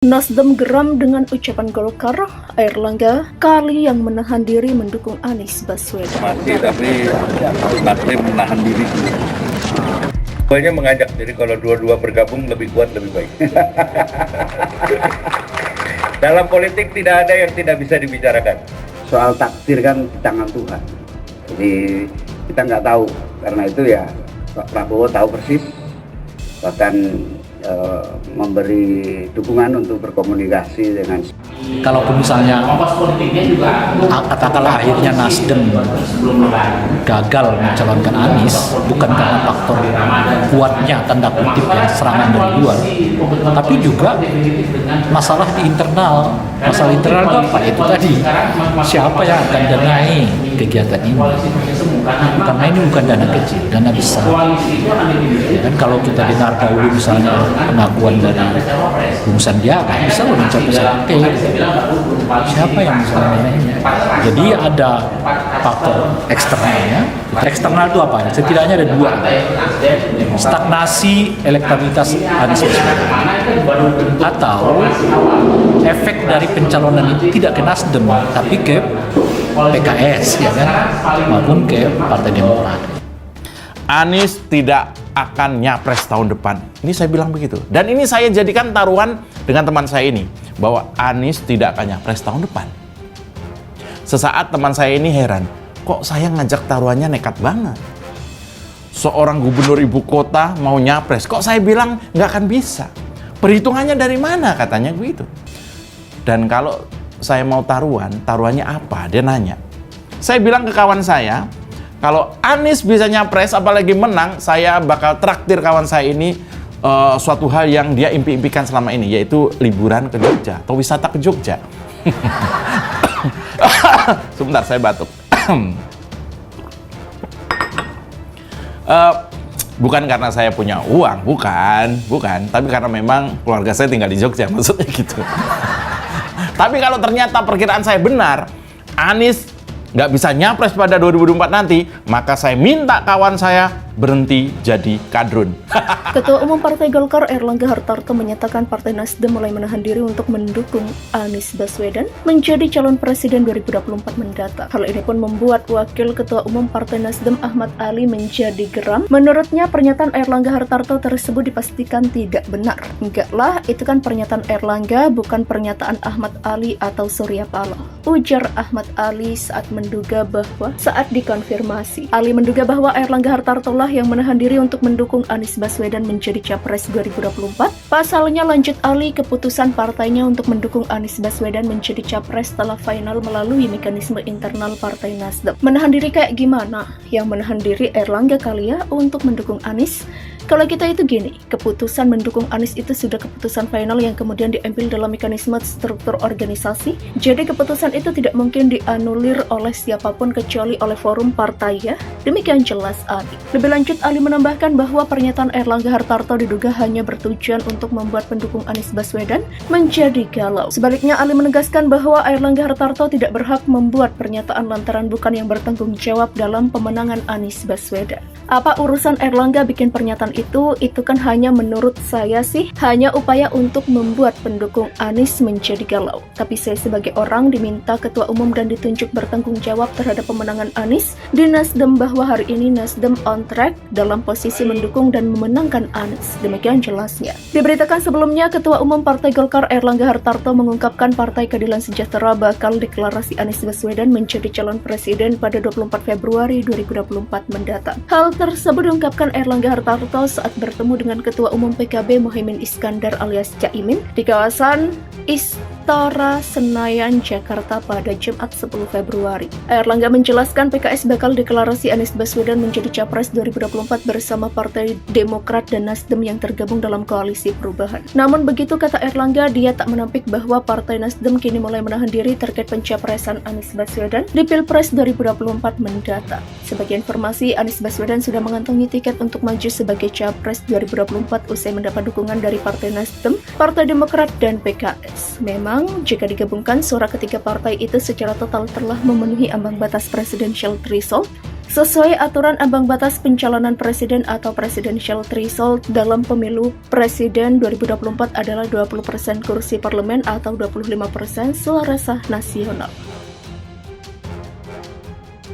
Nasdem geram dengan ucapan Golkar, Airlangga kali yang menahan diri mendukung Anies Baswedan. Mati tapi Nasdem menahan diri. Banyak mengajak, jadi kalau dua-dua bergabung lebih kuat lebih baik. Dalam politik tidak ada yang tidak bisa dibicarakan. Soal takdir kan di tangan Tuhan. Jadi kita nggak tahu, karena itu ya Pak Prabowo tahu persis, bahkan memberi dukungan untuk berkomunikasi dengan. Kalaupun misalnya katakanlah akhirnya Nasdem gagal mencalonkan Anies bukan karena faktor kuatnya tanda kutip ya serangan dari luar, tapi juga masalah di internal. Masalah internal itu apa? Itu tadi siapa yang akan danai kegiatan ini? Karena ini bukan dana kecil, dana besar. Dan kalau kita dengar dahulu misalnya pengakuan dari Bung Sandiaga bisa mencapai 1 T. Siapa yang misalnya ini? Jadi ada faktor eksternalnya. Eksternal itu apa? Setidaknya ada 2. Stagnasi elektabilitas Anies Baswedan atau efek dari pencalonan itu tidak ke Nasdem tapi ke PKS ya kan, maupun ke Partai Demokrat. Anies tidak akan nyapres tahun depan. Ini saya bilang begitu. Dan ini saya jadikan taruhan dengan teman saya ini, bahwa Anies tidak akan nyapres tahun depan. Sesaat teman saya ini heran, kok saya ngajak taruhannya nekat banget. Seorang gubernur ibu kota mau nyapres, kok saya bilang nggak akan bisa. Perhitungannya dari mana katanya begitu. Dan kalau saya mau taruhannya apa? Dia nanya. Saya bilang ke kawan saya, kalau Anies bisa nyapres, apalagi menang, saya bakal traktir kawan saya ini suatu hal yang dia impi-impikan selama ini, yaitu liburan ke Jogja atau wisata ke Jogja. Sebentar, saya batuk. Bukan karena saya punya uang, bukan. Tapi karena memang keluarga saya tinggal di Jogja, maksudnya gitu. Tapi kalau ternyata perkiraan saya benar, Anies nggak bisa nyapres pada 2024 nanti, maka saya minta kawan saya berhenti jadi kadrun. Ketua Umum Partai Golkar Airlangga Hartarto menyatakan Partai Nasdem mulai menahan diri untuk mendukung Anies Baswedan menjadi calon presiden 2024 mendatang. Hal ini pun membuat Wakil Ketua Umum Partai Nasdem Ahmad Ali menjadi geram. Menurutnya pernyataan Airlangga Hartarto tersebut dipastikan tidak benar. Enggak lah, itu kan pernyataan Airlangga, bukan pernyataan Ahmad Ali atau Surya Paloh. Ujar Ahmad Ali saat menduga bahwa saat dikonfirmasi, Ali menduga bahwa Airlangga Hartarto lah yang menahan diri untuk mendukung Anies Baswedan menjadi Capres 2024. Pasalnya, lanjut Ali, keputusan partainya untuk mendukung Anies Baswedan menjadi Capres setelah final melalui mekanisme internal Partai Nasdem. Menahan diri kayak gimana? Yang menahan diri Airlangga kali ya untuk mendukung Anies? Kalau kita itu gini, keputusan mendukung Anies itu sudah keputusan final yang kemudian diambil dalam mekanisme struktur organisasi. Jadi keputusan itu tidak mungkin dianulir oleh siapapun kecuali oleh forum partai ya. Demikian jelas Ali. Lebih lanjut, Ali menambahkan bahwa pernyataan Airlangga Hartarto diduga hanya bertujuan untuk membuat pendukung Anies Baswedan menjadi galau. Sebaliknya, Ali menegaskan bahwa Airlangga Hartarto tidak berhak membuat pernyataan lantaran bukan yang bertanggung jawab dalam pemenangan Anies Baswedan. Apa urusan Airlangga bikin pernyataan itu kan hanya menurut saya sih hanya upaya untuk membuat pendukung Anies menjadi galau. Tapi saya sebagai orang diminta ketua umum dan ditunjuk bertanggung jawab terhadap pemenangan Anies di Nasdem, bahwa hari ini Nasdem on track dalam posisi mendukung dan memenangkan Anies. Demikian jelasnya. Diberitakan sebelumnya, Ketua Umum Partai Golkar Airlangga Hartarto mengungkapkan Partai Keadilan Sejahtera bakal deklarasi Anies Baswedan menjadi calon presiden pada 24 Februari 2024 mendatang. Hal tersebut diungkapkan Airlangga Hartarto saat bertemu dengan Ketua Umum PKB Muhaimin Iskandar alias Caimin di kawasan Istora Senayan, Jakarta pada Jumat 10 Februari. Airlangga menjelaskan PKS bakal deklarasi Anies Baswedan menjadi Capres 2024 bersama Partai Demokrat dan Nasdem yang tergabung dalam koalisi perubahan. Namun begitu, kata Airlangga, dia tak menampik bahwa Partai Nasdem kini mulai menahan diri terkait pencapresan Anies Baswedan di Pilpres 2024 mendatang. Sebagai informasi, Anies Baswedan sudah mengantongi tiket untuk maju sebagai Capres 2024 usai mendapat dukungan dari Partai Nasdem, Partai Demokrat, dan PKS. Memang, jika digabungkan, suara ketiga partai itu secara total telah memenuhi ambang batas presidential threshold Sesuai aturan ambang batas pencalonan presiden atau presidential threshold dalam pemilu presiden 2024 adalah 20% kursi parlemen atau 25% suara sah nasional.